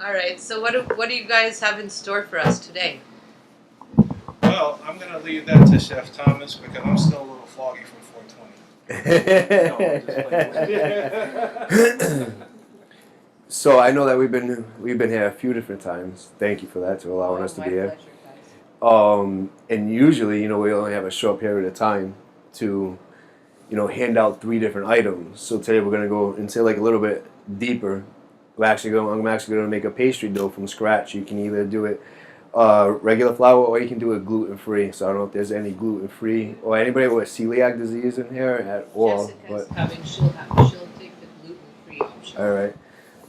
All right. So what do you guys have in store for us today? Well, I'm going to leave that to Chef Thomas because I'm still a little foggy from 420. So I know that we've been here a few different times. Thank you for that, to allowing us to be here. And usually, we only have a short period of time to, hand out 3 different items. So today we're gonna go into like a little bit deeper. I'm actually gonna make a pastry dough from scratch. You can either do it regular flour or you can do it gluten free. So I don't know if there's any gluten free or anybody with celiac disease in here at all. Jessica's But she'll take the gluten free option. all right.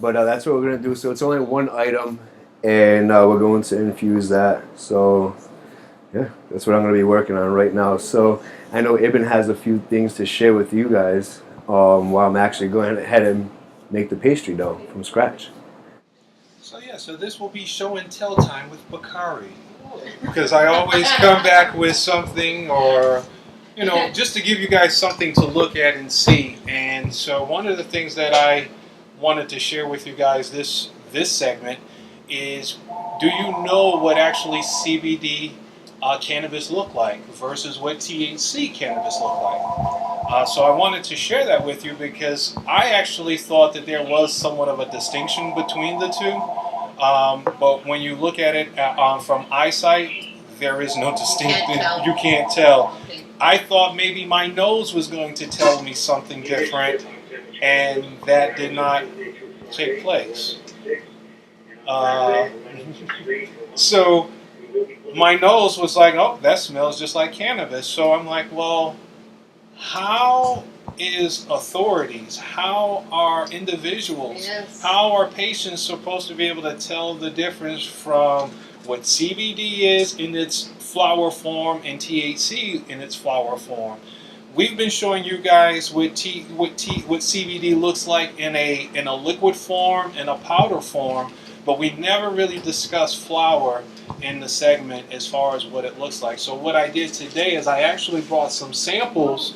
But that's what we're gonna do. So it's only one item, and we're going to infuse that. So yeah, that's what I'm gonna be working on right now. So I know Ibn has a few things to share with you guys while I'm actually going ahead and make the pastry dough from scratch. So this will be show and tell time with Bakari. Because I always come back with something or, just to give you guys something to look at and see. And so one of the things that I wanted to share with you guys this segment is, do you know what actually CBD cannabis look like versus what THC cannabis look like? So I wanted to share that with you because I actually thought that there was somewhat of a distinction between the two. But when you look at it from eyesight, there is no distinction. You can't tell. I thought maybe my nose was going to tell me something different, and that did not take place. So my nose was like, oh, that smells just like cannabis. So I'm like, well, how is authorities, how are individuals, how are patients supposed to be able to tell the difference from what CBD is in its flower form and THC in its flower form? We've been showing you guys what CBD looks like in a liquid form, in a powder form, but we never really discussed flower in the segment as far as what it looks like. So what I did today is I actually brought some samples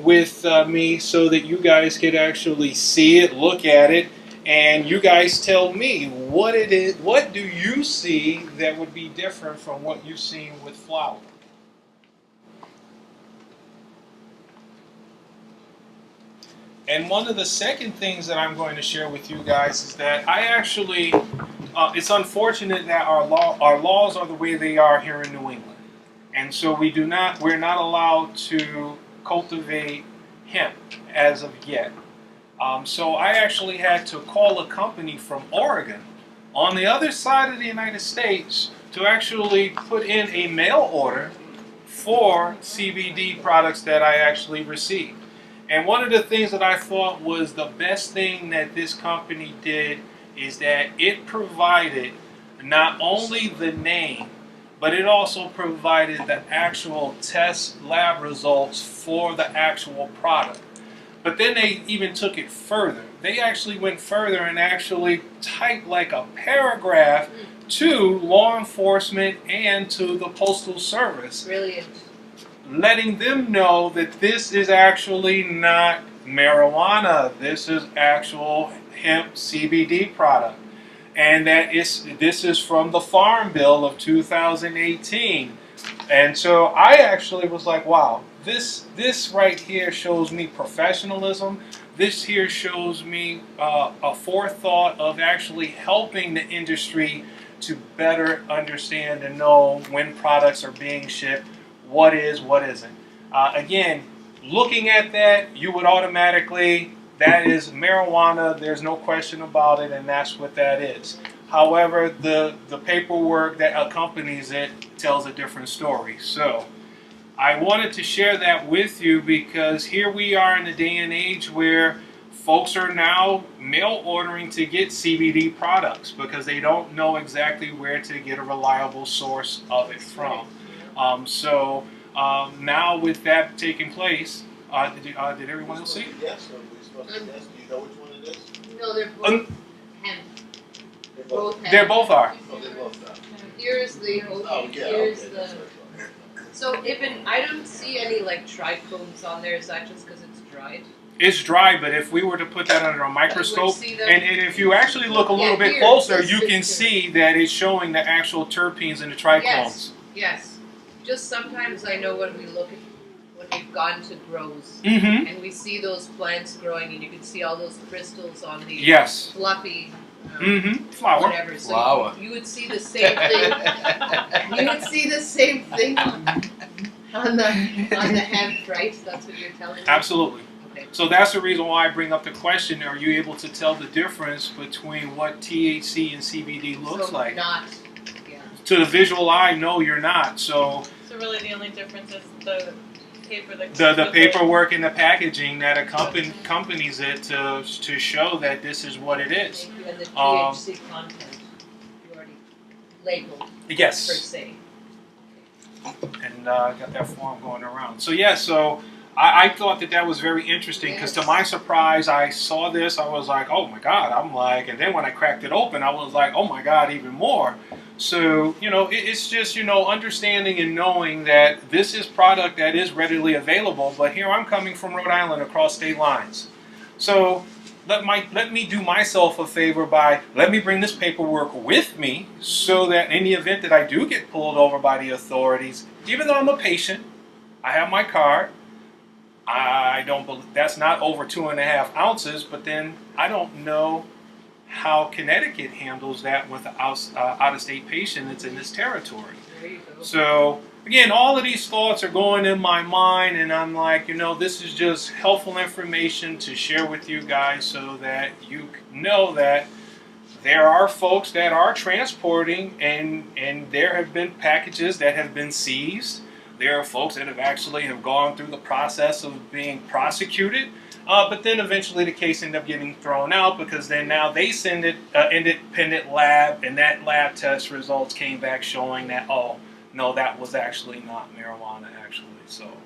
with me so that you guys could actually see it, look at it, and you guys tell me what it is. What do you see that would be different from what you've seen with flower? And one of the second things that I'm going to share with you guys is that I actually, it's unfortunate that our laws are the way they are here in New England, and so we're not allowed to cultivate hemp as of yet. So I actually had to call a company from Oregon on the other side of the United States to actually put in a mail order for CBD products that I actually received. And one of the things that I thought was the best thing that this company did is that it provided not only the name, but it also provided the actual test lab results for the actual product. But then they even took it further. They actually went further and actually typed like a paragraph to law enforcement and to the Postal Service. Brilliant. Letting them know that this is actually not marijuana. This is actual hemp CBD product. And that this is from the Farm Bill of 2018. And so I actually was like, wow, this right here shows me professionalism. This here shows me a forethought of actually helping the industry to better understand and know when products are being shipped, what is, what isn't. Again, looking at that, you would automatically, that is marijuana, there's no question about it, and that's what that is. However, the paperwork that accompanies it tells a different story. So I wanted to share that with you because here we are in a day and age where folks are now mail ordering to get CBD products because they don't know exactly where to get a reliable source of it from. So now with that taking place, did everyone else see? Yes, so we're supposed to test. Do you know which one it is? No, they're both hemp. They're both hemp. They both are. Oh, they both are. Here's the Oh, yeah, here's okay, the. that's right. So Ibn, I don't see any like trichomes on there. Is that just because it's dried? It's dry, but if we were to put that under a microscope, see them. and if you actually look a little Yeah, bit here, closer, this you can picture. see that it's showing the actual terpenes and the trichomes. Yes, yes. Just sometimes I know when we look at when we've gone to grows Mm-hmm. and we see those plants growing, and you can see all those crystals on the Yes. fluffy. Mm-hmm. Flower. Whatever. So Flower. You would see the same thing. You would see the same thing on the hemp, right? That's what you're telling me. Absolutely. Okay. So that's the reason why I bring up the question: are you able to tell the difference between what THC and CBD looks So like? not. Yeah. To the visual eye, no, you're not. So So really, the only difference is the paper that the paperwork and the packaging that accompanies it to show that this is what it is. And the THC content you already labeled per Yes. se. And got that form going around. So yeah, so I thought that was very interesting because to my surprise, I saw this. I was like, oh my God. I'm like, and then when I cracked it open, I was like, oh my God, even more. So, it's just, understanding and knowing that this is product that is readily available, but here I'm coming from Rhode Island across state lines. So let me do myself a favor by, let me bring this paperwork with me so that in the event that I do get pulled over by the authorities, even though I'm a patient, I have my card, I don't believe, that's not over 2.5 ounces, but then I don't know how Connecticut handles that with an out-of-state patient that's in this territory. There you go. So, again, all of these thoughts are going in my mind, and I'm like, this is just helpful information to share with you guys so that you know that there are folks that are transporting, and there have been packages that have been seized. There are folks that have gone through the process of being prosecuted. But then eventually the case ended up getting thrown out because then now they send it independent lab, and that lab test results came back showing that, oh, no, that was actually not marijuana actually. So what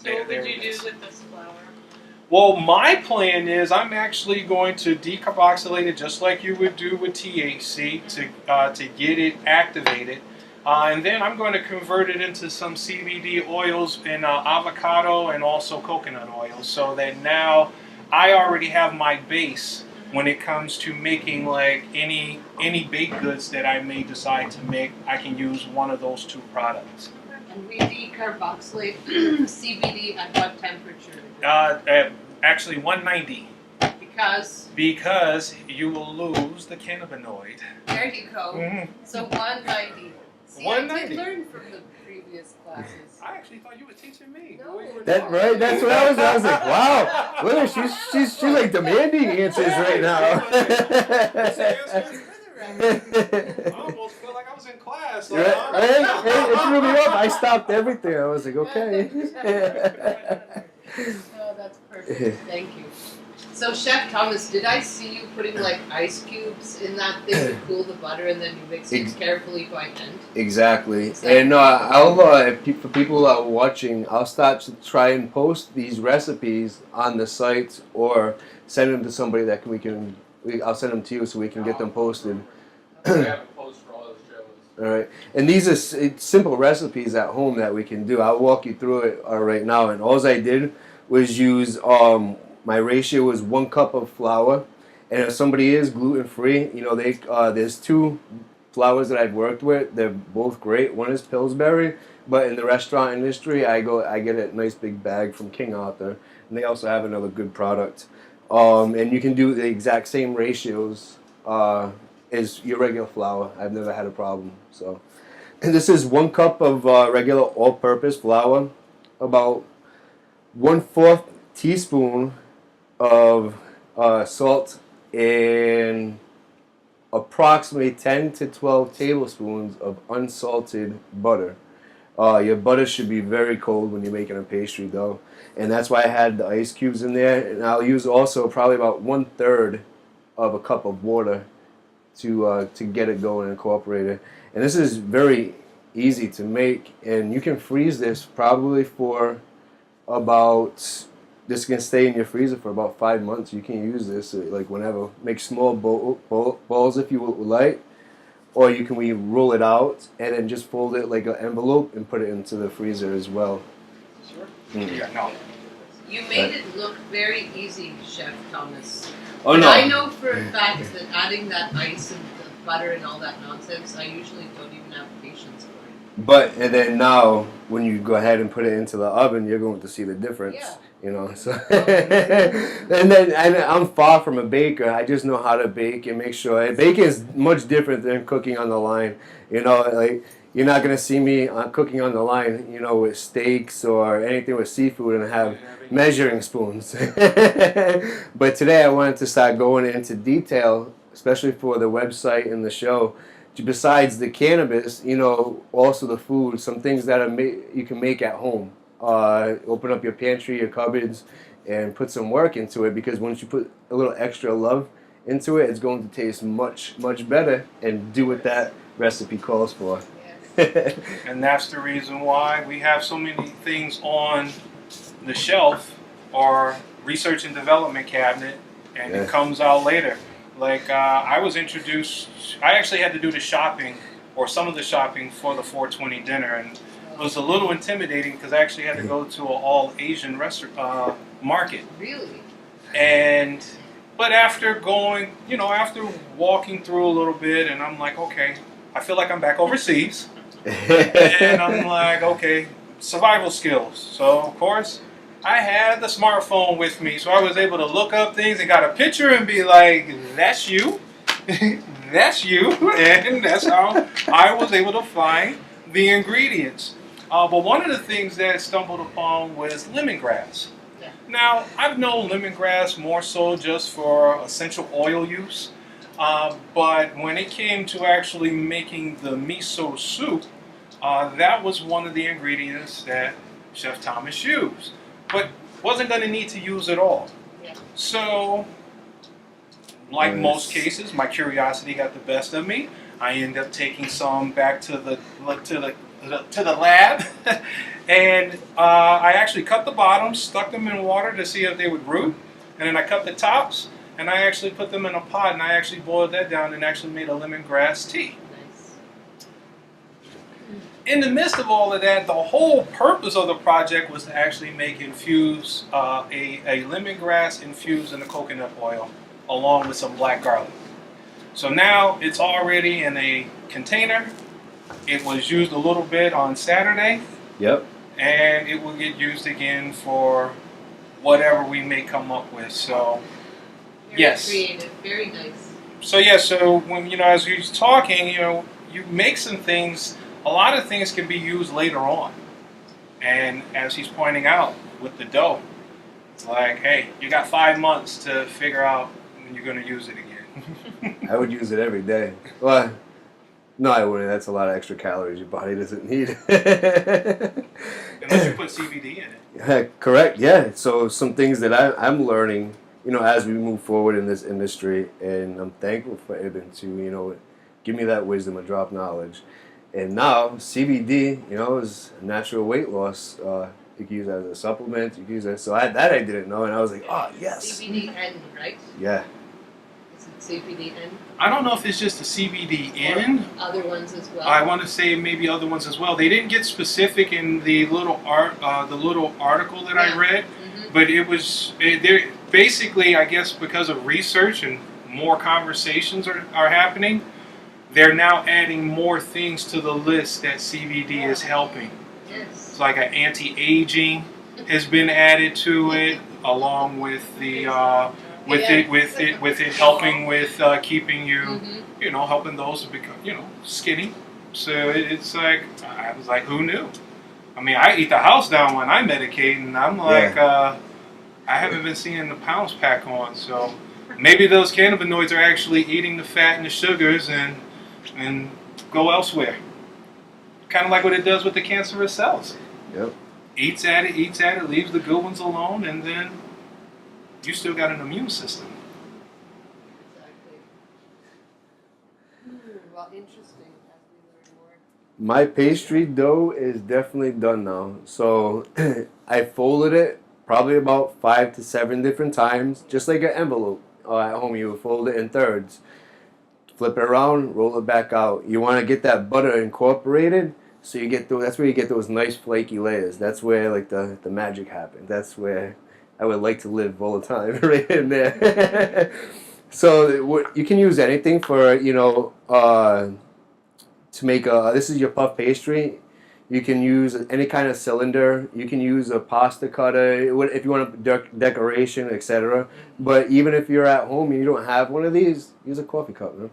there would you it do is. with this flower? Well, my plan is I'm actually going to decarboxylate it just like you would do with THC to get it activated. And then I'm going to convert it into some CBD oils and avocado and also coconut oils, so that now I already have my base when it comes to making like any baked goods that I may decide to make. I can use one of those two products. And we decarboxylate CBD at what temperature? Actually 190, because you will lose the cannabinoid. There you go. Mm-hmm. So 190. See, I 190. did learn from the previous classes. I actually thought you were teaching me. No, we're That not. right? That's what I was like, wow. Look at she's like demanding answers right now. I almost feel like I was in class. Like, Right? It threw me off. I stopped everything. I was like, okay. Oh, that's perfect. Thank you. So, Chef Thomas, did I see you putting like ice cubes in that thing to cool the butter, and then you mix it carefully by hand? Exactly. And I'll for people who are watching, I'll start to try and post these recipes on the site or send them to somebody that I'll send them to you so we can get them posted. We have a post for all those shows. All right, and these are simple recipes at home that we can do. I'll walk you through it right now. And all I did was use my ratio was 1 cup of flour, and if somebody is gluten free, there's 2 flours that I've worked with. They're both great. One is Pillsbury, but in the restaurant industry, I get a nice big bag from King Arthur, and they also have another good product. And you can do the exact same ratios as your regular flour. I've never had a problem. So, and this is 1 cup of regular all-purpose flour, about 1/4 teaspoon of salt, and approximately 10 to 12 tablespoons of unsalted butter. Your butter should be very cold when you're making a pastry dough, and that's why I had the ice cubes in there. And I'll use also probably about 1/3 of a cup of water to get it going and incorporate it. And this is very easy to make, and you can freeze this probably for about. This can stay in your freezer for about 5 months. You can use this like whenever. Make small balls if you would like, or you can roll it out and then just fold it like an envelope and put it into the freezer as well. Sure. Yeah, no. You made it look very easy, Chef Thomas. Oh But no. I know for a fact that adding that ice and the butter and all that nonsense, I usually don't even have patience for it. But and then now, when you go ahead and put it into the oven, you're going to see the difference. Yeah. You know, so and then I'm far from a baker. I just know how to bake and make sure. Baking is much different than cooking on the line. You know, like you're not gonna see me cooking on the line. You know, with steaks or anything with seafood and have measuring spoons. But today I wanted to start going into detail, especially for the website and the show. Besides the cannabis, you know, also the food, some things that you can make at home. Open up your pantry, your cupboards, and put some work into it, because once you put a little extra love into it, it's going to taste much, much better and do what that recipe calls for. Yes. And that's the reason why we have so many things on the shelf or research and development cabinet, and Yeah. it comes out later. Like I actually had to do the shopping, or some of the shopping, for the 420 dinner, and it was a little intimidating because I actually had to go to an all Asian restaurant market. Really? But after going, after walking through a little bit, and I'm like, okay, I feel like I'm back overseas. And I'm like, okay, survival skills. So, of course, I had the smartphone with me, so I was able to look up things and got a picture and be like, that's you. That's you. And that's how I was able to find the ingredients. But one of the things that I stumbled upon was lemongrass. Yeah. Now, I've known lemongrass more so just for essential oil use. But when it came to actually making the miso soup, that was one of the ingredients that Chef Thomas used. But wasn't going to need to use it all. Yeah. So, like Nice. most cases, my curiosity got the best of me. I ended up taking some back to the lab, and I actually cut the bottoms, stuck them in water to see if they would root, and then I cut the tops, and I actually put them in a pot, and I actually boiled that down and actually made a lemongrass tea. Nice. In the midst of all of that, the whole purpose of the project was to actually make a lemongrass infused in a coconut oil, along with some black garlic. So now it's already in a container. It was used a little bit on Saturday, Yep. and it will get used again for whatever we may come up with. So, Very yes. creative. Very nice. So when as you're talking, you make some things. A lot of things can be used later on, and as he's pointing out with the dough, it's like, hey, you got 5 months to figure out when you're going to use it again. I would use it every day. Well, no, I wouldn't. That's a lot of extra calories your body doesn't need. Unless you put CBD in it. Correct, yeah. So some things that I'm learning, as we move forward in this industry, and I'm thankful for Ibn to, give me that wisdom and drop knowledge. And now CBD, is natural weight loss. You can use it as a supplement. You can use it. So I didn't know, and I was like, oh yes. CBDN, right? Yeah. Is it CBDN? I don't know if it's just the CBD in. Or other ones as well. I want to say maybe other ones as well. They didn't get specific in the little article that I read, but it was there. Basically, I guess because of research and more conversations are happening, they're now adding more things to the list that CBD is helping. Yes. It's like an anti-aging has been added to it, along with the with it helping with keeping you, helping those to become, skinny. So it's like, I was like, who knew? I mean, I eat the house down when I medicate, and I'm like, I haven't been seeing the pounds pack on. So maybe those cannabinoids are actually eating the fat and the sugars and go elsewhere. Kind of like what it does with the cancerous cells. Yep. Eats at it, leaves the good ones alone, and then you still got an immune system. Exactly. Well, interesting as we learn more. My pastry dough is definitely done now. So I folded it probably about 5 to 7 different times, just like an envelope. At home, you would fold it in thirds, flip it around, roll it back out. You want to get that butter incorporated, so that's where you get those nice flaky layers. That's where like the magic happens. That's where I would like to live all the time right in there. So you can use anything for, to make this is your puff pastry. You can use any kind of cylinder. You can use a pasta cutter if you want a decoration, etc. But even if you're at home and you don't have one of these, use a coffee cup, man.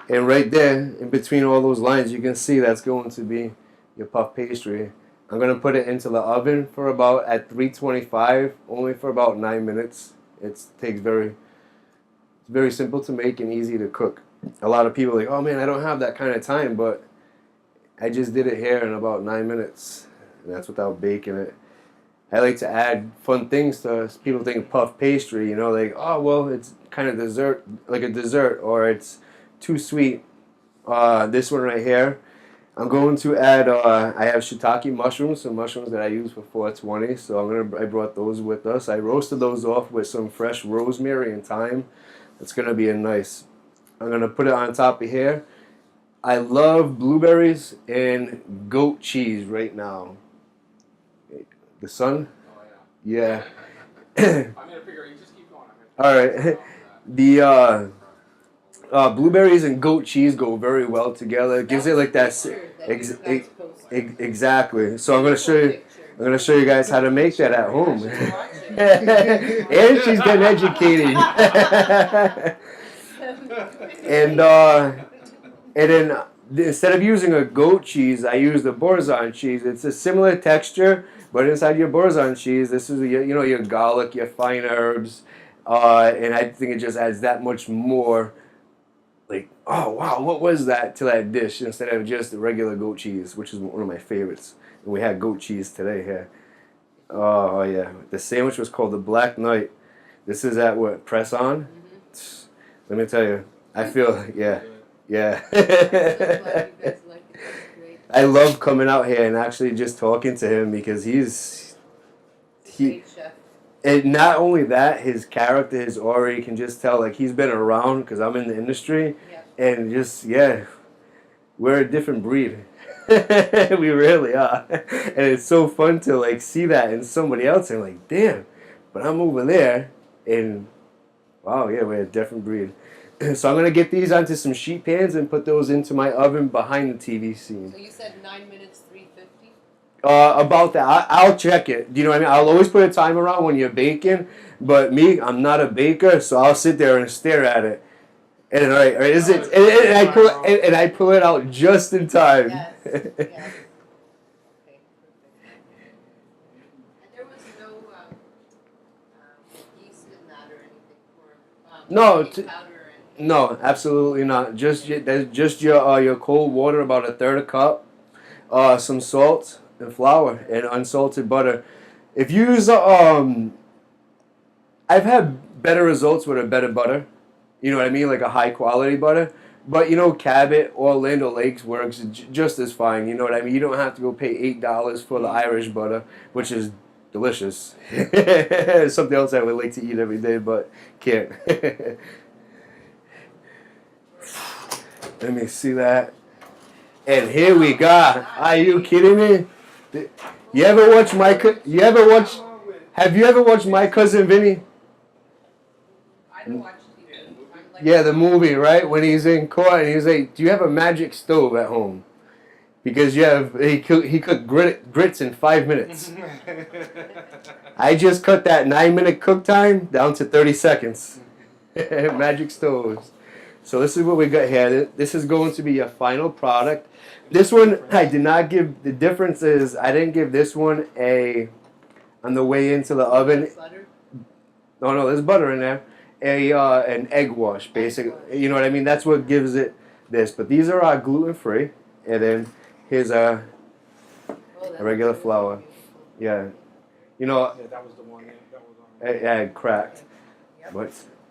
And right there, in between all those lines, you can see that's going to be your puff pastry. I'm going to put it into the oven for about at 325, only for about 9 minutes. It's very simple to make and easy to cook. A lot of people are like, oh man, I don't have that kind of time, but I just did it here in about 9 minutes. And that's without baking it. I like to add fun things to us. People think puff pastry, like, oh, well, it's kind of dessert, like a dessert, or it's too sweet. This one right here, I'm going to add, I have shiitake mushrooms, some mushrooms that I use for 420, so I brought those with us. I roasted those off with some fresh rosemary and thyme. It's going to be a nice, I'm going to put it on top of here. I love blueberries and goat cheese right now. The sun? Oh, yeah. Yeah. I'm gonna figure. You just keep going. All right. The blueberries and goat cheese go very well together. It gives it like that. Exactly. So I'm gonna show you. I'm gonna show you guys how to make that at home. And she's getting educated. And then instead of using a goat cheese, I use the Boursin cheese. It's a similar texture, but inside your Boursin cheese, this is your garlic, your fine herbs, and I think it just adds that much more. Like, oh wow, what was that to that dish instead of just the regular goat cheese, which is one of my favorites. And we had goat cheese today here. Oh yeah, the sandwich was called the Black Knight. This is at what, Press On? Mm-hmm. Let me tell you, I feel yeah. I love coming out here and actually just talking to him because and not only that, his character, his aura, you can just tell like he's been around because I'm in the industry, and just we're a different breed. We really are, and it's so fun to like see that in somebody else and like, damn, but I'm over there, and wow, yeah, we're a different breed. So I'm gonna get these onto some sheet pans and put those into my oven behind the TV scene. So you said 9 minutes, 350? About that, I'll check it. Do you know what I mean? I'll always put a timer on when you're baking, but me, I'm not a baker, so I'll sit there and stare at it. And is it? And I pull it out just in time. Yes. Yes. Okay. Perfect. And there was no yeast in that or anything, or No. powder or anything. No, absolutely not. Just your cold water, about a third a cup, some salt and flour and unsalted butter. If you use I've had better results with a better butter. You know what I mean, like a high quality butter. But Cabot or Land O'Lakes works just as fine. You know what I mean. You don't have to go pay $8 for the Irish butter, which is delicious. Something else I would like to eat every day, but can't. Let me see that. And here we go. Are you kidding me? You ever watch Have you ever watched My Cousin Vinny? I don't watch TV. Yeah, the movie, right? When he's in court and he's like, "Do you have a magic stove at home?" Because he cooked grits in 5 minutes. I just cut that 9-minute cook time down to 30 seconds. Magic stoves. So this is what we got here. This is going to be a final product. This one I did not give. The difference is I didn't give this one on the way into the oven. Butter? No, there's butter in there. An egg wash, basically. You know what I mean? That's what gives it this. But these are gluten free, and then here's a regular flour. Yeah, Yeah, that was the one that was on. I had cracked,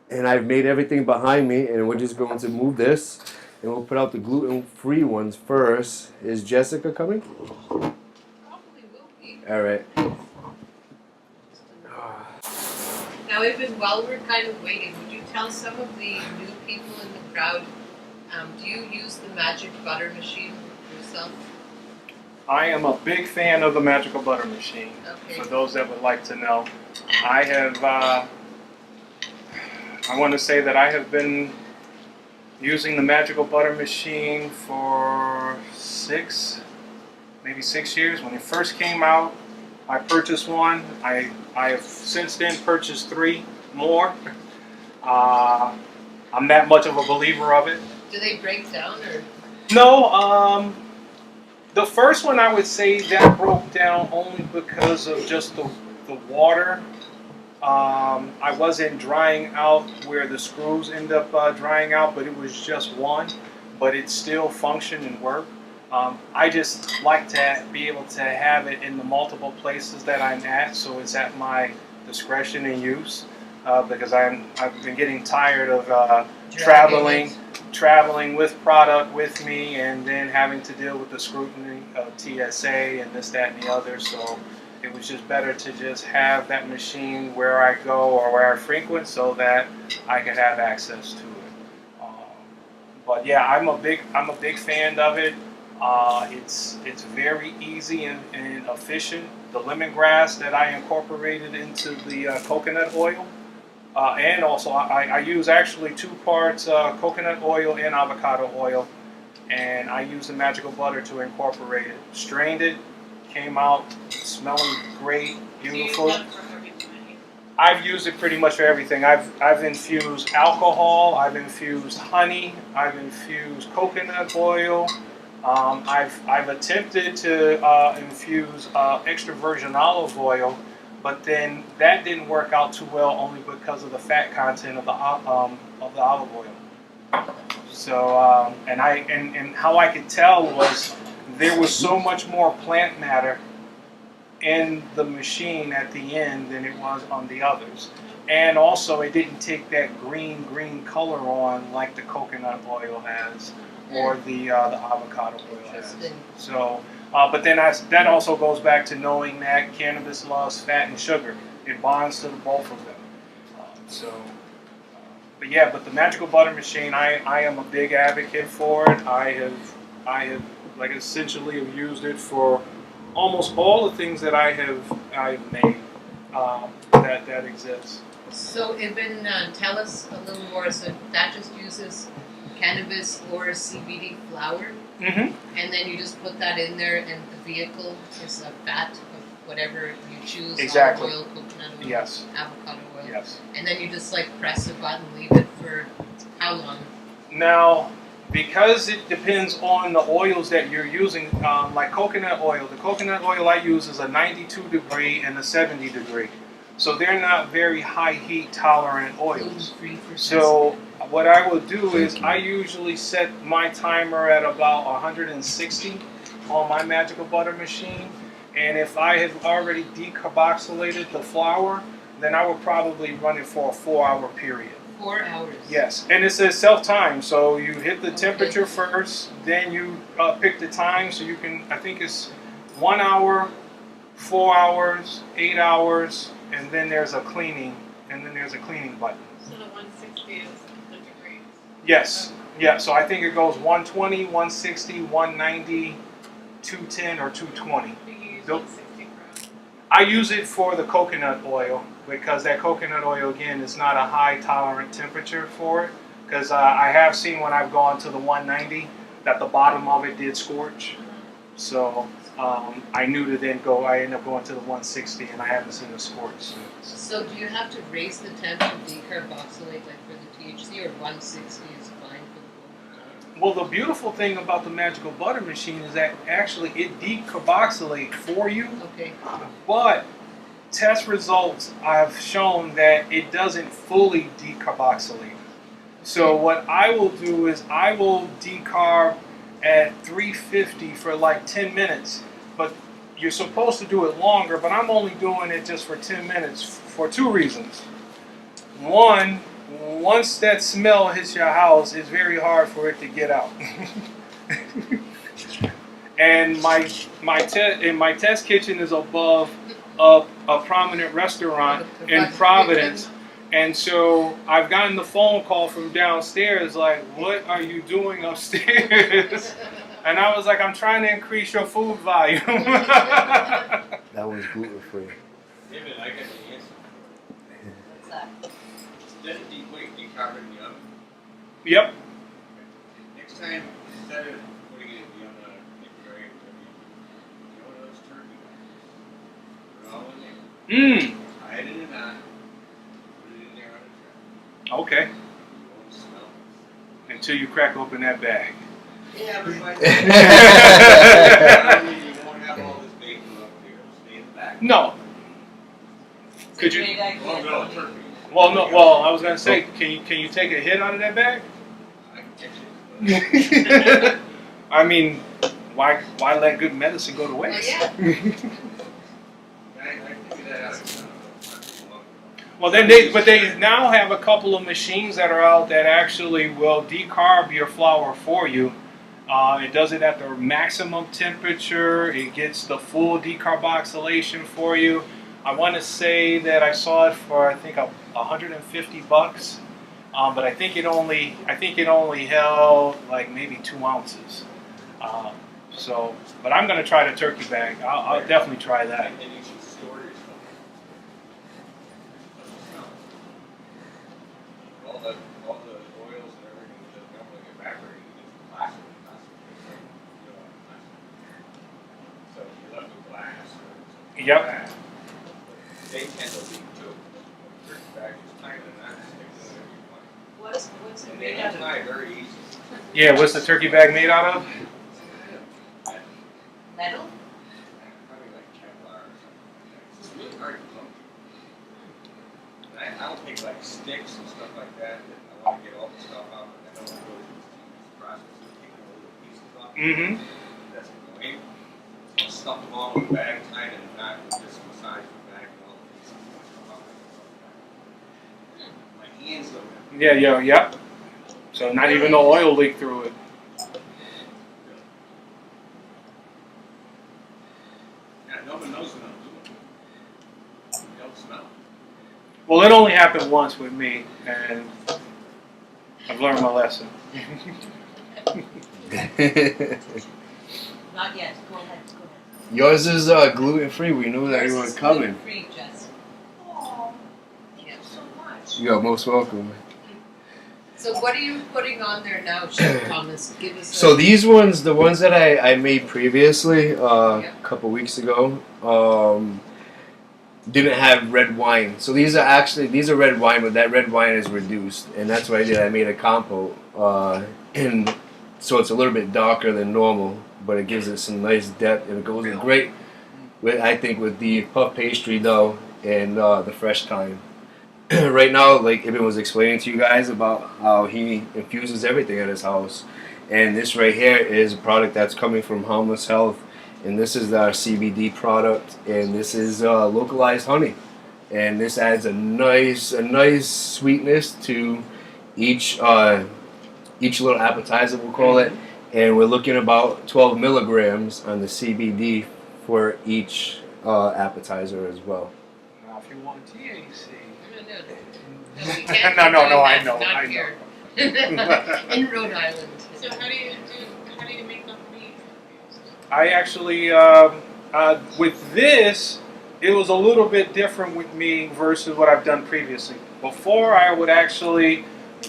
and I've made everything behind me, and we're just going to move this, and we'll put out the gluten-free ones first. Is Jessica coming? Probably will be. All right. Now, even while we're kind of waiting, would you tell some of the new people in the crowd, do you use the magic butter machine? yourself? I am a big fan of the Magical Butter Machine. Okay. For those that would like to know, I have. I want to say that I have been using the Magical Butter Machine for maybe 6 years. When it first came out, I purchased one. I have since then purchased 3 more. I'm that much of a believer of it. Do they break down or? No, the first one I would say that broke down only because of just the water. I wasn't drying out where the screws end up drying out, but it was just one. But it still functioned and worked. I just like to be able to have it in the multiple places that I'm at, so it's at my discretion and use. Because I've been getting tired of traveling with product with me, and then having to deal with the scrutiny of TSA and this, that, and the other. So it was just better to just have that machine where I go or where I frequent, so that I could have access to it. But yeah, I'm a big fan of it. It's very easy and efficient. The lemongrass that I incorporated into the coconut oil. And also, I use actually 2 parts coconut oil and avocado oil, and I use the Magical Butter to incorporate it. Strained it, came out smelling great, beautiful. Do you use that for everything? I've used it pretty much for everything. I've infused alcohol, I've infused honey, I've infused coconut oil. I've attempted to infuse extra virgin olive oil. But then that didn't work out too well, only because of the fat content of the olive oil. So and how I could tell was there was so much more plant matter in the machine at the end than it was on the others, and also it didn't take that green color on like the coconut oil has or the avocado oil has. So. But then that also goes back to knowing that cannabis loves fat and sugar. It bonds to the both of them. But the Magical Butter Machine, I am a big advocate for it. I have like essentially have used it for almost all the things that I've made that exists. So Ibn, tell us a little more. So that just uses cannabis or CBD flower? Mm-hmm. And then you just put that in there, and the vehicle is a fat of whatever you choose. Exactly. Olive oil, coconut oil, Yes. avocado oil. Yes. And then you just like press a button, leave it for how long? Now, because it depends on the oils that you're using, like coconut oil. The coconut oil I use is a 92 degree and a 70 degree. So they're not very high heat tolerant oils. Gluten-free for So what I will do is I usually set my timer at about 160 on my Magical Butter Machine. And if I have already decarboxylated the flour, then I will probably run it for a 4-hour period. 4 hours? Yes, and it says self-time, so you hit the temperature first, then you pick the time, so you can, I think it's 1 hour, 4 hours, 8 hours, and then there's a cleaning, button. So the 160 is the degrees. Yes, yeah, so I think it goes 120, 160, 190, 210, or 220. You use Nope. 160 for. I use it for the coconut oil, because that coconut oil, again, is not a high tolerant temperature for it. Because I have seen when I've gone to the 190 that the bottom of it did scorch. So I knew to then go, I ended up going to the 160, and I haven't seen a scorch. So do you have to raise the temp to decarboxylate like for the THC, or 160 is fine for the whole time? Well, the beautiful thing about the Magical Butter Machine is that actually it decarboxylates for you, Okay. but test results have shown that it doesn't fully decarboxylate. So what I will do is I will decarb at 350 for like 10 minutes, but you're supposed to do it longer, but I'm only doing it just for 10 minutes for 2 reasons. One, once that smell hits your house, it's very hard for it to get out. And my test kitchen is above a prominent restaurant in Providence, And so I've gotten the phone call from downstairs, like, what are you doing upstairs? And I was like, I'm trying to increase your food volume. That one's gluten free. David, I got the answer. What's that? Doesn't decarbonate in the oven? Yep. Next time, instead of putting it in the oven, you know those turkey bags? Put it all in there. Hide it in a knot. Put it in there on a tray. Okay. You won't smell it. Until you crack open that bag. Yeah, but by then, you won't have all this bacon up there. It'll stay in the back. No. Could you? Well, no, turkey. Well, no. Well, I was gonna say, can you take a hit out of that bag? I can catch it. I mean, why let good medicine go to Well, waste? yeah. I figured that out. Well, then but they now have a couple of machines that are out that actually will decarb your flour for you. It does it at the maximum temperature. It gets the full decarboxylation for you. I want to say that I saw it for I think $150, but I think it only held like maybe 2 ounces. But I'm gonna try the turkey bag. I'll definitely try that. And you should store your stuff. All the oils and everything that come like evaporating into plastic. So you're left with glass or something. Yep. Like that. They tend to leak too. Turkey bag is tight and not stick to whatever you want. What's it And they made out of? tie very easy. Yeah. What's the turkey bag made out of? Metal? Probably like Kevlar or something like that. It's just really hard to come to. And I don't take like sticks and stuff like that. I want to get all the stuff out. I don't want to go through this process of taking all the pieces off. Mm-hmm. That's annoying. So I'll stuff them all in the bag, tie it in a knot, and just massage the bag and all the pieces come out. My hands don't have. Yep. So not even the oil leak through it. Yeah, no one knows what I'm doing. You don't smell. Well, it only happened once with me, and I've learned my lesson. Not yet. Go ahead. Yours is gluten free. We knew that you were coming. Free, Jess. Oh, thank you so much. You're most welcome. So what are you putting on there now, Chef Thomas? Give us. So these ones, the ones that I made previously, a couple weeks ago, didn't have red wine. So these are red wine, but that red wine is reduced, and that's what I did. I made a compote, and so it's a little bit darker than normal, but it gives it some nice depth, and it goes in great with, I think, with the puff pastry dough and the fresh thyme. Right now, like Ibn was explaining to you guys about how he infuses everything at his house, and this right here is a product that's coming from Harmless Health, and this is our CBD product, and this is localized honey, and this adds a nice sweetness to each little appetizer, we'll call it, and we're looking about 12 milligrams on the CBD for each appetizer as well. Now, if you want THC. No, we can't No, be doing I that, know, not I know. here. In Rhode Island. So how do you make the honey? I actually, with this, it was a little bit different with me versus what I've done previously. Before, I would actually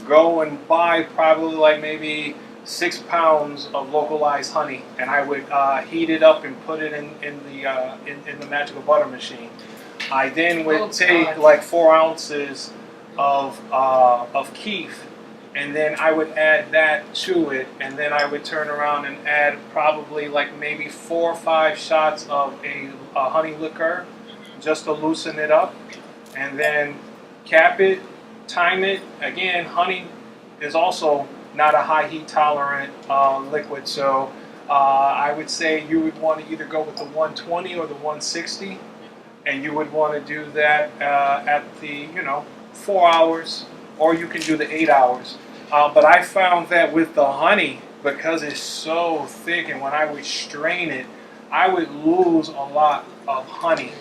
go and buy probably like maybe 6 pounds of localized honey, and I would heat it up and put it in the magical butter machine. I then would take like 4 ounces of keef, and then I would add that to it, and then I would turn around and add probably like maybe 4 or 5 shots of a honey liqueur just to loosen it up, and then cap it, time it. Again, honey is also not a high heat tolerant liquid, so I would say you would want to either go with the 120 or the 160, and you would want to do that at the 4 hours, or you can do the 8 hours. But I found that with the honey, because it's so thick, and when I would strain it, I would lose a lot of honey.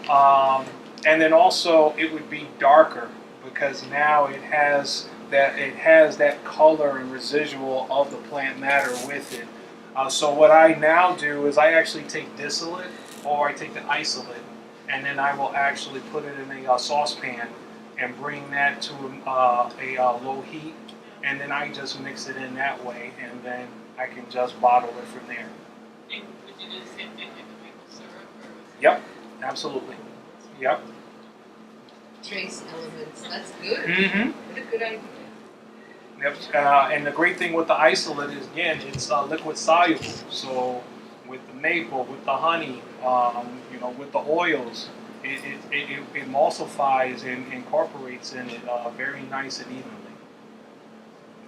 And then also it would be darker because now it has that color and residual of the plant matter with it. So what I now do is I actually take distillate or I take the isolate, and then I will actually put it in a saucepan and bring that to a low heat, and then I just mix it in that way, and then I can just bottle it from there. And would you do the same thing like the maple syrup? Or Yep, absolutely. Yep. Trace elements. That's good. Mm-hmm. What a good idea. Yep. And the great thing with the isolate is, again, it's liquid soluble. So with the maple, with the honey, with the oils, it emulsifies and incorporates in it very nice and evenly.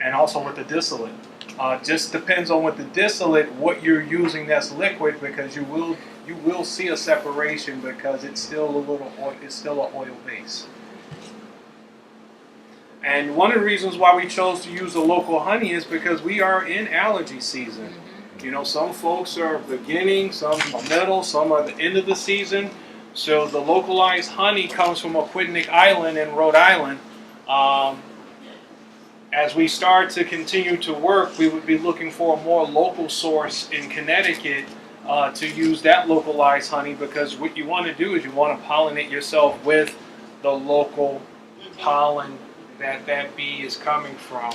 And also with the distillate. Just depends on what the distillate, what you're using that's liquid, because you will see a separation because it's still it's still an oil base. And one of the reasons why we chose to use the local honey is because we are in allergy season. Some folks are beginning, some are middle, some are the end of the season. So the localized honey comes from Aquidneck Island in Rhode Island. As we start to continue to work, we would be looking for a more local source in Connecticut to use that localized honey, because what you want to do is you want to pollinate yourself with the local pollen that bee is coming from.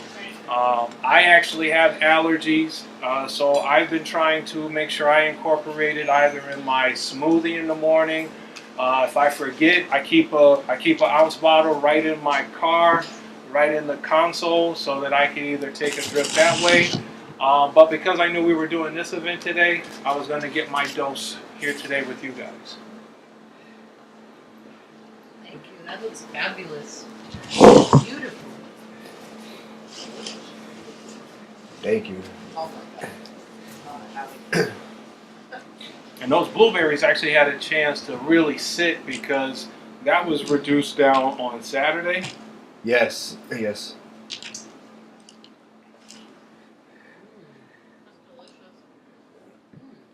I actually have allergies, so I've been trying to make sure I incorporate it either in my smoothie in the morning. If I forget, I keep an ounce bottle right in my car, right in the console, so that I can either take a drip that way. But because I knew we were doing this event today, I was going to get my dose here today with you guys. Thank you. That looks fabulous. Beautiful. Thank you. Oh my God. And those blueberries actually had a chance to really sit because that was reduced down on Saturday. Yes. that's delicious.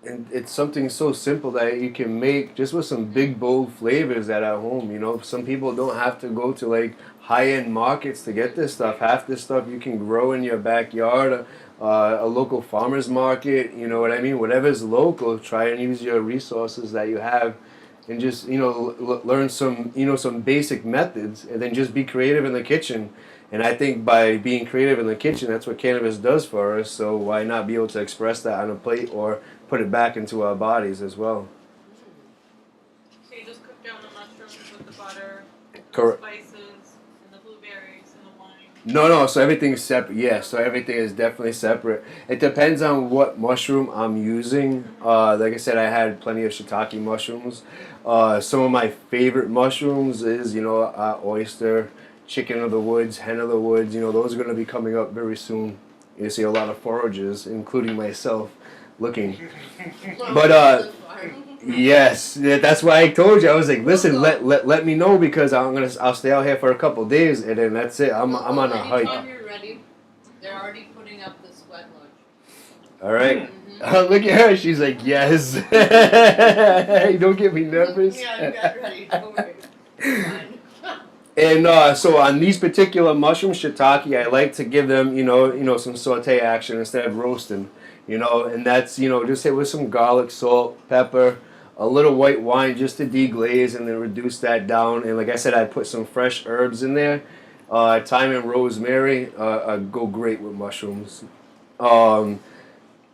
And it's something so simple that you can make just with some big bold flavors at home. Some people don't have to go to like high-end markets to get this stuff. Half this stuff you can grow in your backyard, a local farmer's market, you know what I mean? Whatever's local, try and use your resources that you have and just, learn some basic methods, and then just be creative in the kitchen. And I think by being creative in the kitchen, that's what cannabis does for us. So why not be able to express that on a plate or put it back into our bodies as well? So you just cook down the mushrooms with the butter, the Correct. spices, and the blueberries, and the wine. No. So everything's separate. Yeah. So everything is definitely separate. It depends on what mushroom I'm using. Like I said, I had plenty of shiitake mushrooms. Some of my favorite mushrooms is oyster, chicken of the woods, hen of the woods. Those are going to be coming up very soon. You see a lot of foragers, including myself, looking. But yes, that's why I told you. I was like, listen, let me know, because I'll stay out here for a couple of days, and then that's it. I'm on a hike. Anytime you're ready, they're already putting up the sweat lodge. All right. Look at her. She's like, yes. Don't get me nervous. Yeah, you got ready. Don't worry. Fine. And so on these particular mushrooms, shiitake, I like to give them, some saute action instead of roasting, and that's, just hit with some garlic, salt, pepper, a little white wine just to deglaze and then reduce that down. And like I said, I put some fresh herbs in there. Thyme and rosemary go great with mushrooms.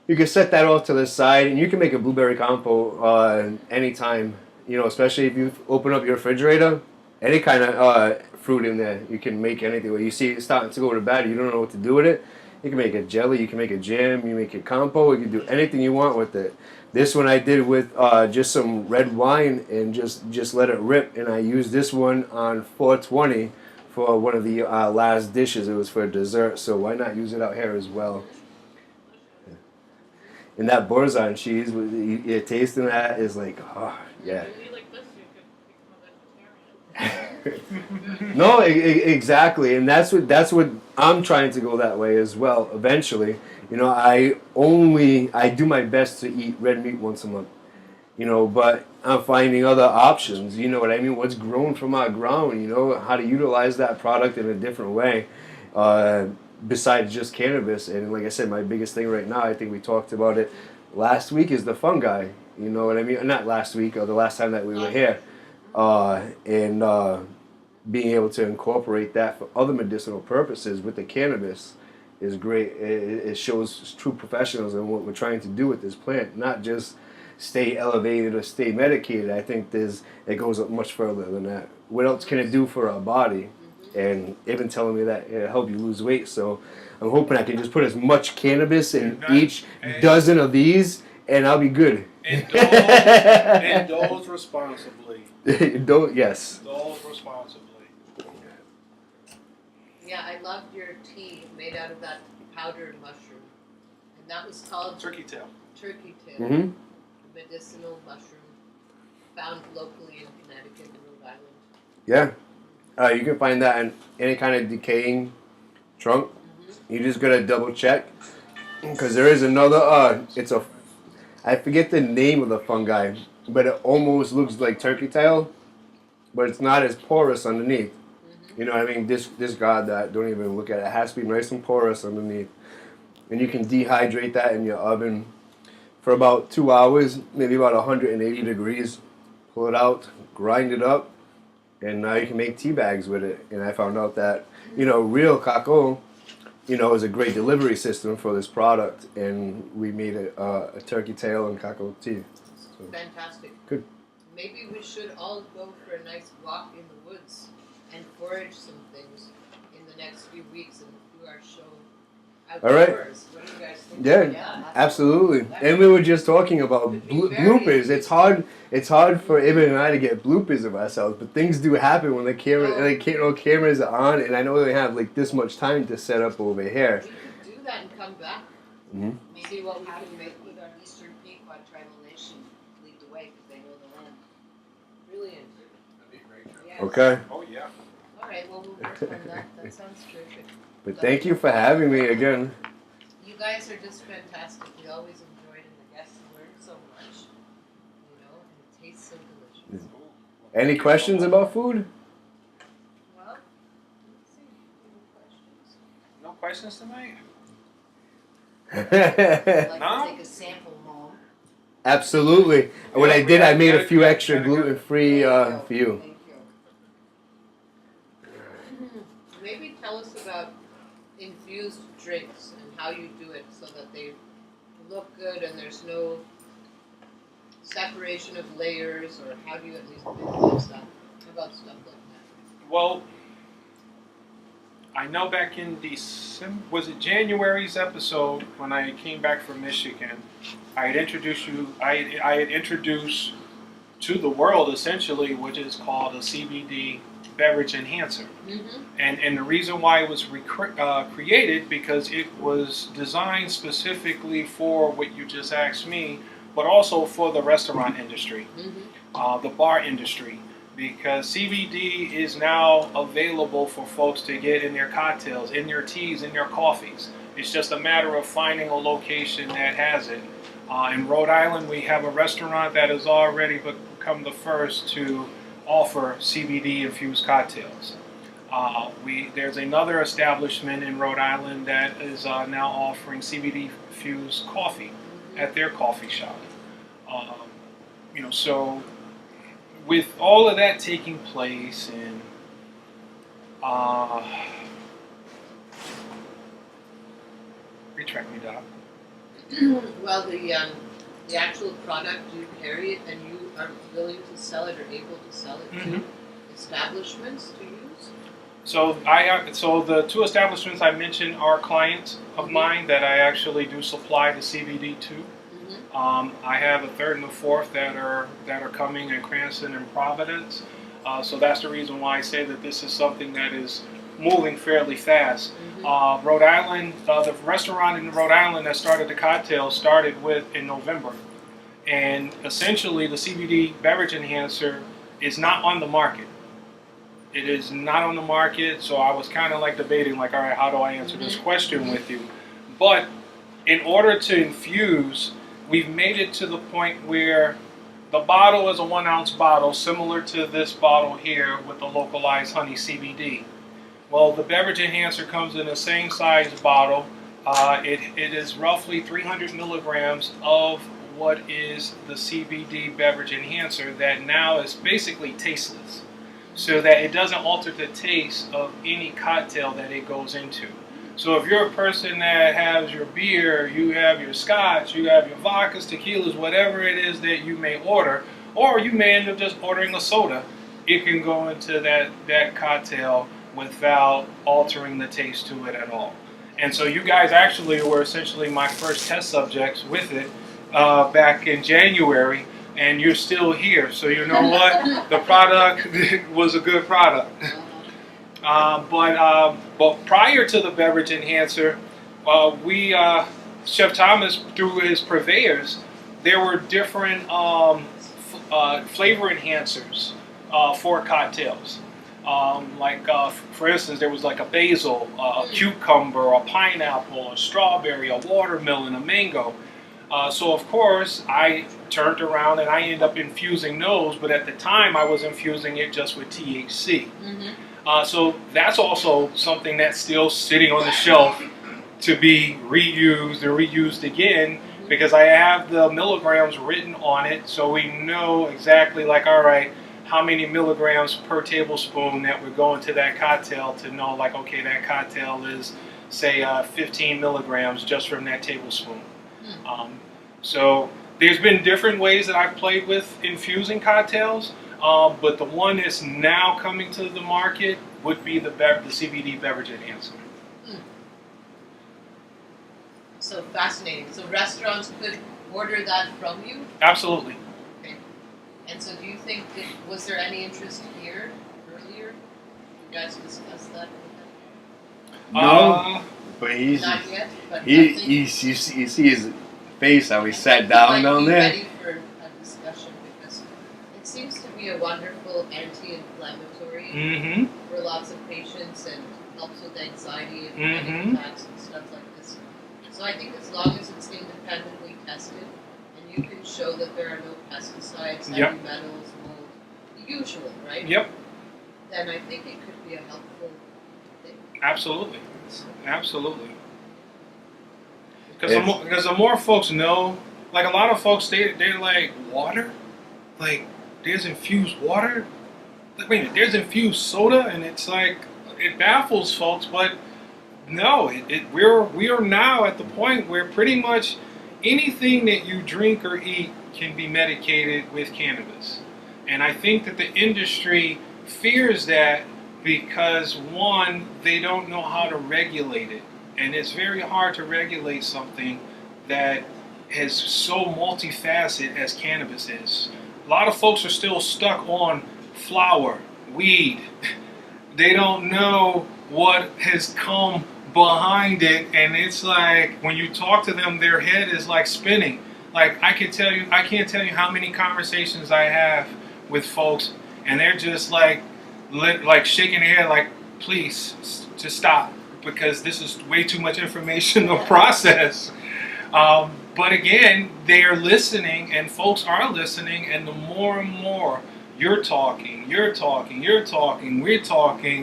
You can set that off to the side, and you can make a blueberry compote anytime, especially if you open up your refrigerator. Any kind of fruit in there, you can make anything. When you see it starting to go to bad, you don't know what to do with it, you can make a jelly, you can make a jam, you make a compote, you can do anything you want with it. This one I did with just some red wine and just let it rip, and I used this one on 420 for one of the last dishes. It was for dessert, so why not use it out here as well? And that Boursin cheese, you're tasting that is like, oh, yeah. If you like this, you could become a vegetarian. No, exactly, and that's what I'm trying to go that way as well. Eventually, I do my best to eat red meat once a month, but I'm finding other options. You know what I mean? What's grown from our ground? You know how to utilize that product in a different way, besides just cannabis. And like I said, my biggest thing right now, I think we talked about it last week, is the fungi. You know what I mean? Not last week, or the last time that we were here, and being able to incorporate that for other medicinal purposes with the cannabis is great. It shows true professionalism in what we're trying to do with this plant, not just stay elevated or stay medicated. I think it goes up much further than that. What else can it do for our body? And even telling me that it'll help you lose weight. So I'm hoping I can just put as much cannabis in each dozen of these, and I'll be good. Indulge responsibly. Yes. Indulge responsibly. Yeah, I loved your tea made out of that powdered mushroom. And that was called Turkey tail. Turkey tail. Mm-hmm. Medicinal mushroom found locally in Connecticut and Rhode Island. Yeah. You can find that in any kind of decaying trunk. You just gotta double check. Because there is another, I forget the name of the fungi, but it almost looks like turkey tail, but it's not as porous underneath. You know what I mean? Discard that. Don't even look at it. It has to be nice and porous underneath. And you can dehydrate that in your oven for about 2 hours, maybe about 180 degrees. Pull it out, grind it up, and now you can make tea bags with it. And I found out that, real cacao, is a great delivery system for this product. And we made a turkey tail and cacao tea. So. Fantastic. Good. Maybe we should all go for a nice walk in the woods and forage some things in the next few weeks and do our show outdoors. All right. What do you guys think? Yeah, absolutely. And we were just talking about bloopers. It's hard. It's hard for Ibn and I to get bloopers of ourselves, but things do happen when the cameras are on. And I know they have like this much time to set up over here. We could do that and come back. Mm-hmm. See what we can make with our Eastern Pequot tribal nation lead the way because they know the land. brilliant. That'd be a great trip. Yes. Okay. Oh yeah. All right, well, we'll work on that. That sounds terrific. But thank you for having me again. You guys are just fantastic. We always enjoyed and the guests learn so much. And it tastes so delicious. Any questions about food? Well, let's see. Any questions? No questions tonight? I'd like No? to take a sample home. Absolutely. What I did, I made a few extra gluten-free for you. Thank you. Maybe tell us about infused drinks and how you do it so that they look good and there's no separation of layers, or how do you at least visualize that? How about stuff like that? Well, I know back in December, was it January's episode when I came back from Michigan, I had introduced to the world essentially what is called a Cbd Beverage Enhancer. Mm-hmm. And the reason why it was created, because it was designed specifically for what you just asked me, but also for the restaurant industry, the bar industry, because CBD is now available for folks to get in their cocktails, in their teas, in their coffees. It's just a matter of finding a location that has it. In Rhode Island, we have a restaurant that has already become the first to offer CBD infused cocktails. There's another establishment in Rhode Island that is now offering CBD infused coffee at their coffee shop. So with all of that taking place, and retract me, Doc. Well, the actual product, you carry it and you are willing to sell it or able to sell it to establishments to use? So the two establishments I mentioned are clients of mine that I actually do supply the CBD to. I have a third and a fourth that are coming in Cranston and Providence. So that's the reason why I say that this is something that is moving fairly fast. Rhode Island, the restaurant in Rhode Island that started the cocktail started in November. And essentially the CBD Beverage Enhancer is not on the market. It is not on the market, so I was kind of like debating, like, all right, how do I answer this question with you? But in order to infuse, we've made it to the point where The bottle is a 1 ounce bottle, similar to this bottle here with the localized honey CBD. Well, the beverage enhancer comes in the same size bottle. It is roughly 300 milligrams of what is the CBD beverage enhancer that now is basically tasteless, so that it doesn't alter the taste of any cocktail that it goes into. So if you're a person that has your beer, you have your scotch, you have your vodkas, tequilas, whatever it is that you may order, or you may end up just ordering a soda, it can go into that cocktail without altering the taste to it at all. And so you guys actually were essentially my first test subjects with it back in January, and you're still here. So you know what? The product was a good product. But prior to the beverage enhancer, Chef Thomas, through his purveyors, there were different flavor enhancers for cocktails. For instance, there was like a basil, a cucumber, a pineapple, a strawberry, a watermelon, a mango. So of course, I turned around and I ended up infusing those, but at the time I was infusing it just with THC. So that's also something that's still sitting on the shelf to be reused and reused again, because I have the milligrams written on it, so we know exactly, like, all right, how many milligrams per tablespoon that would go into that cocktail, to know, like, okay, that cocktail is, say, 15 milligrams just from that tablespoon. So there's been different ways that I've played with infusing cocktails, but the one that's now coming to the market would be the CBD Beverage Enhancer. So fascinating. So restaurants could order that from you? Absolutely. Okay. And so do you think was there any interest here earlier? You guys discussed that with them? No, but he's Not yet, but you see his face how he sat down there. Ready for a discussion, because it seems to be a wonderful anti-inflammatory for lots of patients, and helps with anxiety and panic attacks and stuff like this. So I think as long as it's independently tested and you can show that there are no pesticides, heavy metals, mold, usually, right? Yep. Then I think it could be a helpful thing. Absolutely. Absolutely. Because the more folks know, like a lot of folks, they're like, water? Like, there's infused water? Like, wait a minute, there's infused soda? And it's like, it baffles folks, but no, we are now at the point where pretty much anything that you drink or eat can be medicated with cannabis. And I think that the industry fears that because, one, they don't know how to regulate it. And it's very hard to regulate something that is so multifaceted as cannabis is. A lot of folks are still stuck on flower, weed. They don't know what has come behind it, and it's like when you talk to them, their head is like spinning. Like I can't tell you how many conversations I have with folks, and they're just like shaking their head, like, please just stop, because this is way too much information to process. But again, they are listening, and folks are listening, and the more and more we're talking,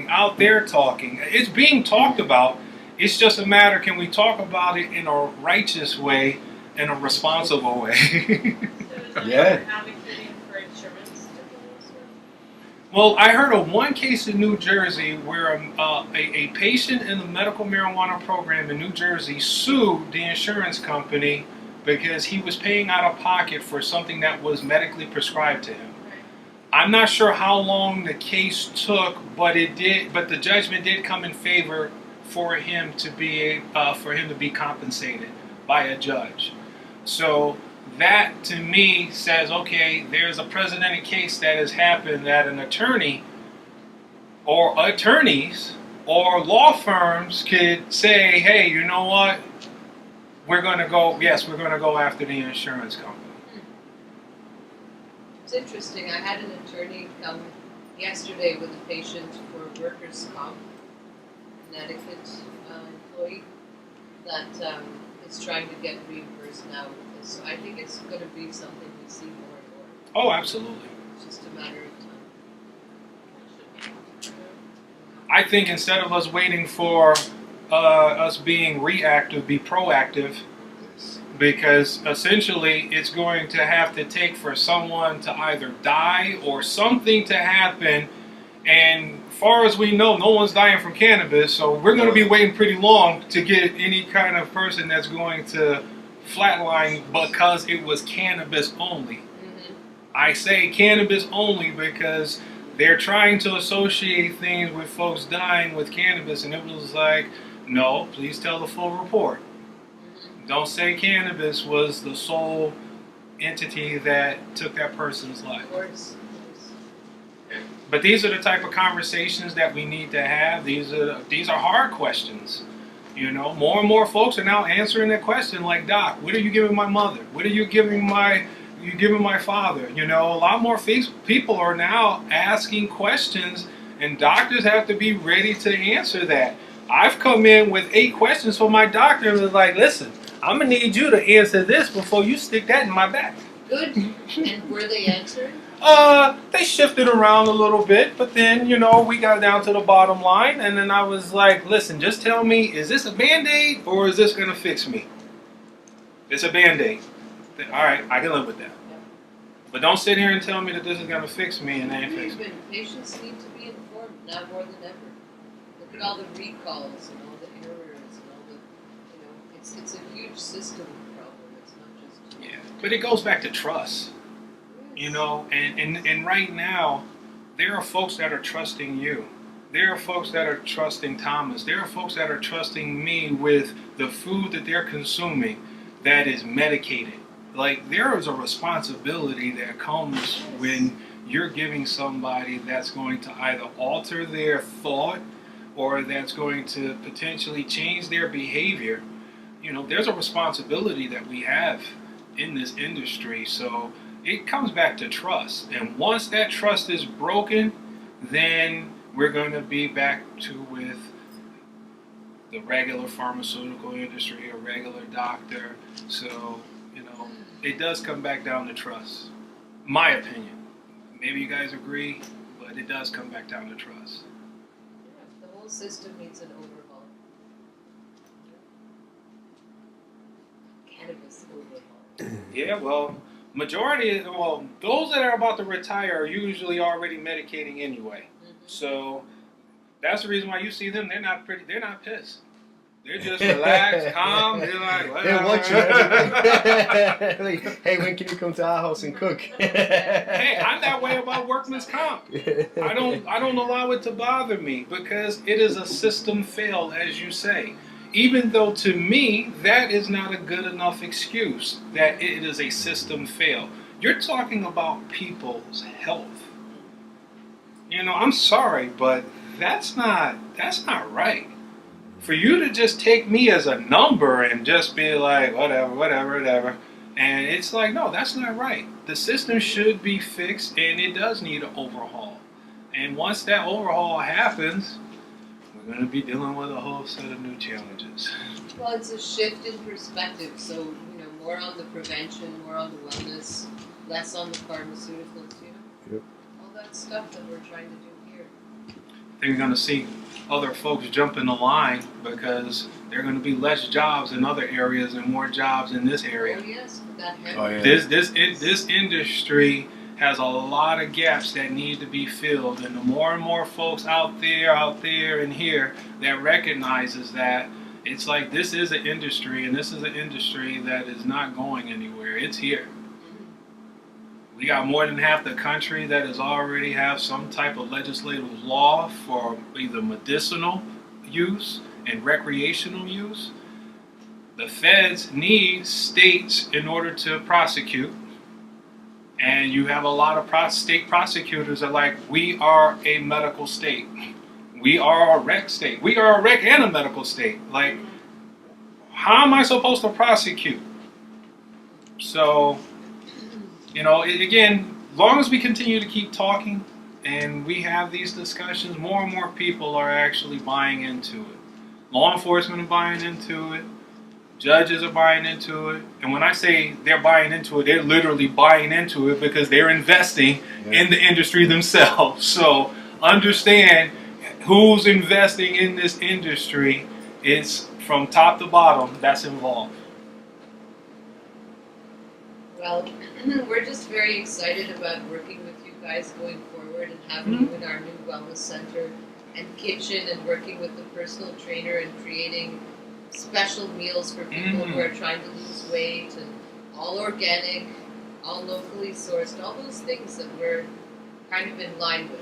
out there talking, it's being talked about. It's just a matter, can we talk about it in a righteous way, in a responsible way? So is anyone advocating for insurance stipulations? Well, I heard of one case in New Jersey where a patient in the medical marijuana program in New Jersey sued the insurance company because he was paying out of pocket for something that was medically prescribed to him. I'm not sure how long the case took, but the judgment did come in favor for him to be compensated by a judge. So that to me says, okay, there's a precedented case that has happened that an attorney or attorneys or law firms could say, hey, you know what? We're going to go after the insurance company. It's interesting. I had an attorney come yesterday with a patient for workers' comp, Connecticut employee that is trying to get reimbursed now with this. So I think it's going to be something we see more and more. Oh, absolutely. It's just a matter of time. I think instead of us waiting for us being reactive, be proactive, Yes. because essentially it's going to have to take for someone to either die or something to happen. And far as we know, no one's dying from cannabis, so we're going to be waiting pretty long to get any kind of person that's going to flatline because it was cannabis only. Mm-hmm. I say cannabis only because they're trying to associate things with folks dying with cannabis, and it was like, no, please tell the full report. Mm-hmm. Don't say cannabis was the sole entity that took that person's life. Of course. But these are the type of conversations that we need to have. These are hard questions. You know, more and more folks are now answering that question like, Doc, what are you giving my mother? What are you giving my father? You know, a lot more people are now asking questions, and doctors have to be ready to answer that. I've come in with 8 questions for my doctor and was like, listen, I'm going to need you to answer this before you stick that in my back. Good. And were they answered? They shifted around a little bit, but then, you know, we got down to the bottom line, and then I was like, listen, just tell me, is this a Band-Aid or is this going to fix me? It's a Band-Aid. All right, I can live with that. But don't sit here and tell me that this is going to fix me and it ain't fix me. Patients need to be informed now more than ever. Look at all the recalls and all the errors and all the, you know, it's a huge system problem. It's not just. Yeah, but it goes back to trust. You know, and right now, there are folks that are trusting you. There are folks that are trusting Thomas. There are folks that are trusting me with the food that they're consuming that is medicated. Like, there is a responsibility that comes when you're giving somebody that's going to either alter their thought or that's going to potentially change their behavior. You know, there's a responsibility that we have in this industry. So it comes back to trust. And once that trust is broken, then we're going to be back to with the regular pharmaceutical industry, a regular doctor. So, you know, it does come back down to trust. My opinion. Maybe you guys agree, but it does come back down to trust. Yeah, the whole system needs an overhaul. Cannabis overhaul. Yeah, well, those that are about to retire are usually already medicating anyway. Mm-hmm. So that's the reason why you see them. They're not pissed. They're just relaxed, calm. They're like, whatever. They're watching everything. Like, hey, when can you come to our house and cook? Hey, I'm that way about workman's comp. I don't allow it to bother me because it is a system fail, as you say. Even though to me, that is not a good enough excuse that it is a system fail. You're talking about people's health. You know, I'm sorry, but that's not right. For you to just take me as a number and just be like, whatever. And it's like, no, that's not right. The system should be fixed and it does need an overhaul. And once that overhaul happens, we're going to be dealing with a whole set of new challenges. Well, it's a shift in perspective. So, you know, more on the prevention, more on the wellness, less on the pharmaceuticals, you know? Yep. All that stuff that we're trying to do here. I think we're going to see other folks jump in the line because there are going to be less jobs in other areas and more jobs in this area. Oh, yes, with that hemp. Oh, yeah. This industry has a lot of gaps that need to be filled, and the more and more folks out there and here that recognizes that it's like this is an industry, and this is an industry that is not going anywhere. It's here. We got more than half the country that is already have some type of legislative law for either medicinal use and recreational use. The feds need states in order to prosecute. And you have a lot of state prosecutors that are like, we are a medical state. We are a rec state. We are a rec and a medical state. Like, how am I supposed to prosecute? So, you know, again, as long as we continue to keep talking and we have these discussions, more and more people are actually buying into it. Law enforcement are buying into it. Judges are buying into it. And when I say they're buying into it, they're literally buying into it because they're investing in the industry themselves. So understand who's investing in this industry. It's from top to bottom that's involved. Well, we're just very excited about working with you guys going forward and having you in our new wellness center and kitchen and working with the personal trainer and creating special meals for people who are trying to lose weight and all organic, all locally sourced, all those things that we're kind of in line with.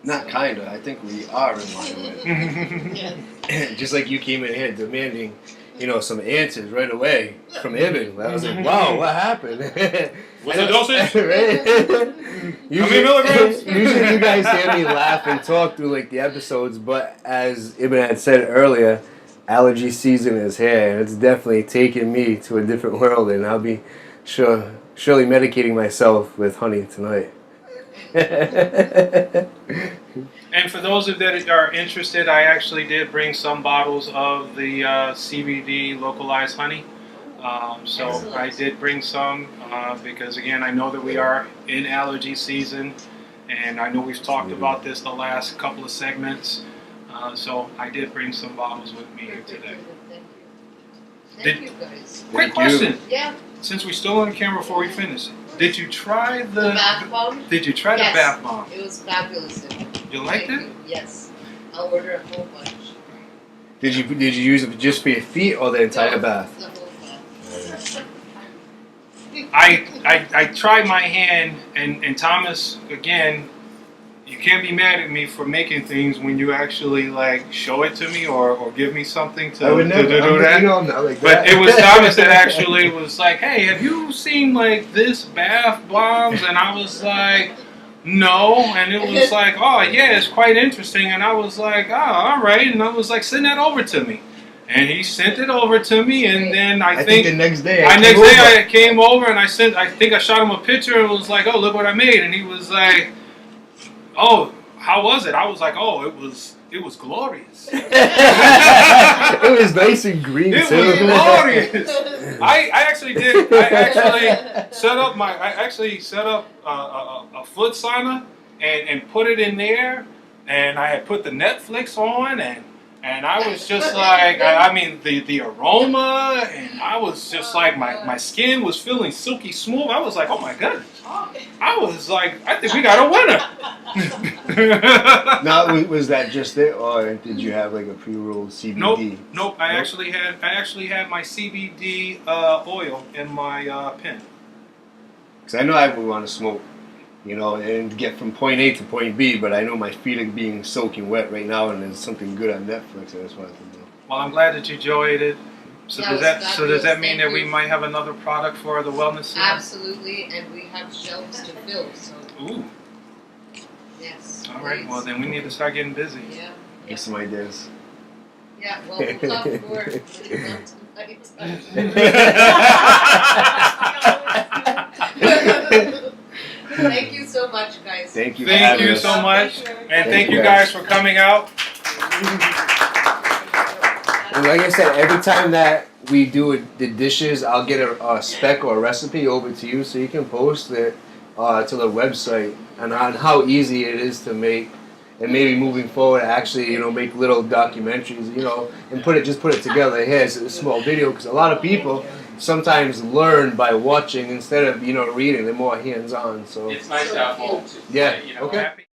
Not kinda. I think we are in line with it. Yes. Just like you came in here demanding, some answers right away from Ibn. I was like, wow, what happened? What's the dosage? Right? How many milligrams? Usually you guys hear me laugh and talk through the episodes, but as Ibn had said earlier, allergy season is here, and it's definitely taken me to a different world, and I'll be surely medicating myself with honey tonight. And for those of that are interested, I actually did bring some bottles of the CBD localized honey. So Excellent. I did bring some because, again, I know that we are in allergy season, and I know we've talked about this the last couple of segments. So I did bring some bottles with me here today. Thank you guys. Quick question. Yeah, Since we're still on camera before we finish, did you try the bath bomb. Did you try Yes. the bath bomb? It was fabulous. You liked Thank it? you. Yes. I'll order a whole bunch. Did you use it just for your feet or the entire No, bath? The whole bath. I tried my hand, and Thomas, again, you can't be mad at me for making things when you actually show it to me or give me something to, I would never to do that. I'm not like But that. it was Thomas that actually was like, hey, have you seen this bath bombs? And I was like, no. And it was like, oh yeah, it's quite interesting. And I was like, oh, all right. And I was like, send that over to me. And he sent it over to me, and then I think the next day I came over and I think I shot him a picture and was like, oh, look what I made. And he was like, oh, how was it? I was like, oh, it was glorious. It was nice and green It too. was glorious. I actually set up a foot sauna and put it in there, and I had put the Netflix on, and I was just like, the aroma, and I was just like, my skin was feeling silky smooth. I was like, oh my goodness. I was like, I think we got a winner. Now, was that just it, or did you have a pre-rolled CBD? Nope. I actually had my CBD oil in my pen. Because I know I would want to smoke, and get from point A to point B, but I know my feet are being soaking wet right now, and there's something good on Netflix. I just wanted to know. Well, I'm glad that you enjoyed it. So Yeah, does it was that fabulous. mean that we might have another product for the wellness center? Absolutely, and we have shelves to fill. So Ooh. yes. All right. please. Well, then we need to start getting busy. Yeah. Get some ideas. Yeah. Well, we'll talk more later on tonight. Thank you so much, guys. Thank you. For Thank having you us. so much, and thank you you, guys guys. for coming out. And like I said, every time that we do the dishes, I'll get a spec or a recipe over to you so you can post it to the website and on how easy it is to make. And maybe moving forward, actually, make little documentaries, and put it together. Here's a small video, because a lot of people sometimes learn by watching instead of reading. They're more hands-on. So It's nice to have both. yeah, You know, okay. happy